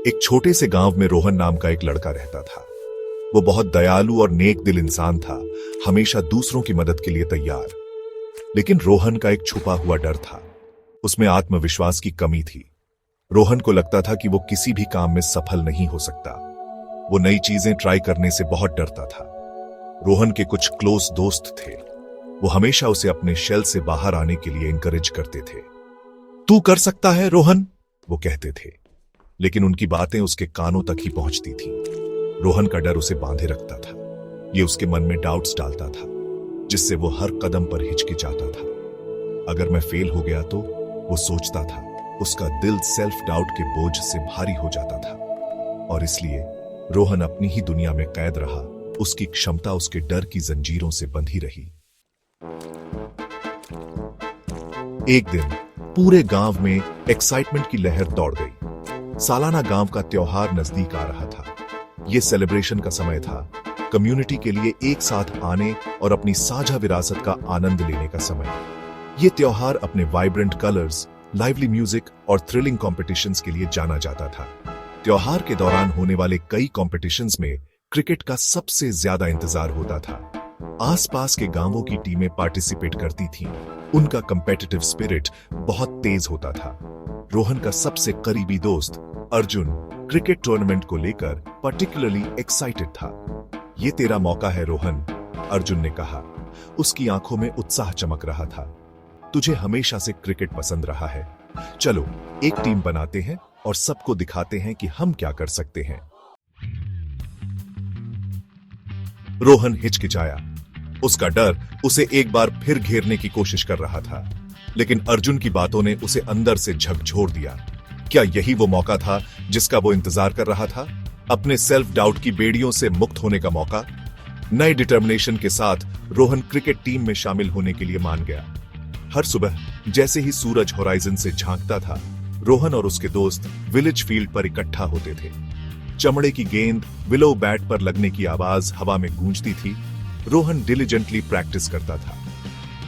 एक छोटे से गांव में रोहन नाम का एक लड़का रहता था। वो बहुत दयालु और नेक दिल इंसान था, हमेशा दूसरों की मदद के लिए तैयार। लेकिन रोहन का एक छुपा हुआ डर था। उसमें आत्मविश्वास की कमी थी। रोहन को लगता था कि वो किसी भी काम में सफल नहीं हो सकता। वो नई चीजें ट्राई करने से बहुत डरता था। रोहन के कुछ क्लोज दोस्त थे। वो हमेशा उसे अपने शेल से बाहर आने के लिए इंकरेज करते थे। तू कर सकता है रोहन, वो कहते थे। लेकिन उनकी बातें उसके कानों तक ही पहुंचती थी। रोहन का डर उसे बांधे रखता था। ये उसके मन में डाउट्स डालता था, जिससे वो हर कदम पर हिचकिचाता था। अगर मैं फेल हो गया तो, वो सोचता था। उसका दिल सेल्फ डाउट के बोझ से भारी हो जाता था। और इसलिए रोहन अपनी ही दुनिया में कैद रहा। उसकी क्षमता उसके डर की जंजीरों से बंधी रही। एक दिन पूरे गांव में एक्साइटमेंट की लहर दौड़ गई। सालाना गांव का त्योहार नजदीक आ रहा था। यह सेलिब्रेशन का समय था। कम्युनिटी के लिए एक साथ आने और अपनी साझा विरासत का आनंद लेने का समय। यह त्योहार अपने वाइब्रेंट कलर्स, लाइवली म्यूजिक और थ्रिलिंग कॉम्पिटिशंस के लिए जाना जाता था। त्योहार के दौरान होने वाले कई कॉम्पिटिशंस में क्रिकेट का सबसे ज्यादा इंतजार होता था। आसपास के गांवों की टीमें पार्टिसिपेट करती थीं। उनका कंपेटिटिव स्पिरिट बहुत तेज होता था। रोहन का सबसे करीबी दोस्त अर्जुन क्रिकेट टूर्नामेंट को लेकर पर्टिकुलरली एक्साइटेड था। ये तेरा मौका है रोहन, अर्जुन ने कहा। उसकी आंखों में उत्साह चमक रहा था। तुझे हमेशा से क्रिकेट पसंद रहा है। चलो एक टीम बनाते हैं और सबको दिखाते हैं कि हम क्या कर सकते हैं। रोहन हिचकिचाया। उसका डर उसे एक बार फिर घेरने की कोशिश कर रहा था। लेकिन अर्जुन की बातों ने उसे अंदर से झकझोर दिया। क्या यही वो मौका था जिसका वो इंतजार कर रहा था? अपने सेल्फ डाउट की बेड़ियों से मुक्त होने का मौका। नए डिटर्मिनेशन के साथ रोहन क्रिकेट टीम में शामिल होने के लिए मान गया। हर सुबह जैसे ही सूरज होराइजन से झांकता था, रोहन और उसके दोस्त विलेज फील्ड पर इकट्ठा होते थे। चमड़े की गेंद विलो बैट पर लगने की आवाज हवा में गूंजती थी। रोहन डिलिजेंटली प्रैक्टिस करता था।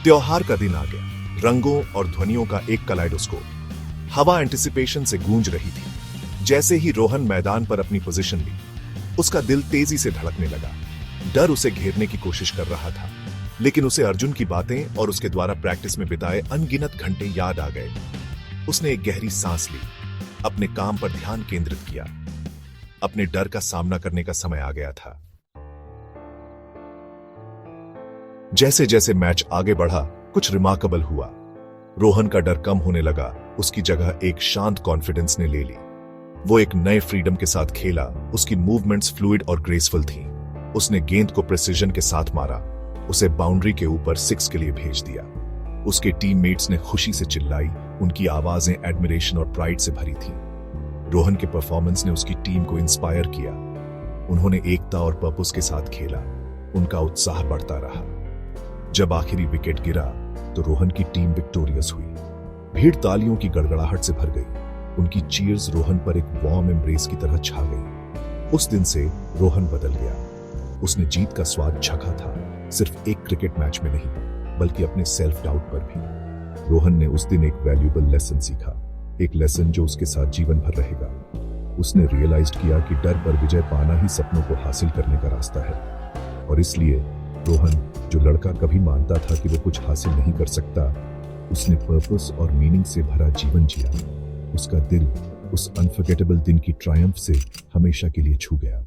त्योहार का दिन आ गया। रंगों और ध्वनियों का एक कलाइडोस्कोप। हवा एंटिसिपेशन से गूंज रही थी। जैसे ही रोहन मैदान पर अपनी पोजीशन ली, उसका दिल तेजी से धड़कने लगा। डर उसे घेरने की कोशिश कर रहा था, लेकिन उसे अर्जुन की बातें और उसके द्वारा प्रैक्टिस में बिताए अनगिनत घंटे याद आ गए। उसने एक गहरी सांस ली, अपने काम पर ध्यान केंद्रित किया। अपने डर का सामना करने का समय आ गया था। जैसे जैसे मैच आगे बढ़ा, कुछ रिमार्केबल हुआ। रोहन का डर कम होने लगा। उसकी जगह एक शांत कॉन्फिडेंस ने ले ली। वो एक नए फ्रीडम के साथ खेला। उसकी मूवमेंट्स फ्लूइड और ग्रेसफुल थीं। उसने गेंद को प्रिसिजन के साथ मारा। उसे बाउंड्री के ऊपर 6 के लिए भेज दिया। उसके टीममेट्स ने खुशी से चिल्लाई। उनकी आवाजें एडमिरेशन और प्राइड से भरी थीं। रोहन के परफॉर्मेंस ने उसकी टीम को इंस्पायर किया। उन्होंने एकता और पर्पस के साथ खेला। उनका उत्साह बढ़ता रहा। जब आखिरी विकेट गिरा तो रोहन की टीम विक्टोरियस हुई। भीड़ तालियों की गड़गड़ाहट से भर गई। उनकी चीयर्स रोहन पर एक वार्म एम्ब्रेस की तरह छा गई। उस दिन से रोहन बदल गया। उसने जीत का स्वाद चखा था, सिर्फ एक क्रिकेट मैच में नहीं, बल्कि अपने सेल्फ डाउट पर भी। रोहन ने उस दिन एक वैल्यूएबल लेसन सीखा, एक लेसन जो उसके साथ जीवन भर रहेगा। उसने रियलाइज किया कि डर पर विजय पाना ही सपनों को हासिल करने का रास्ता है। और इसलिए रोहन, जो लड़का कभी मानता था कि वो कुछ हासिल नहीं कर सकता, उसने पर्पस और मीनिंग से भरा जीवन जिया। उसका दिल उस अनफॉरगेटेबल दिन की ट्रायम्फ से हमेशा के लिए छू गया।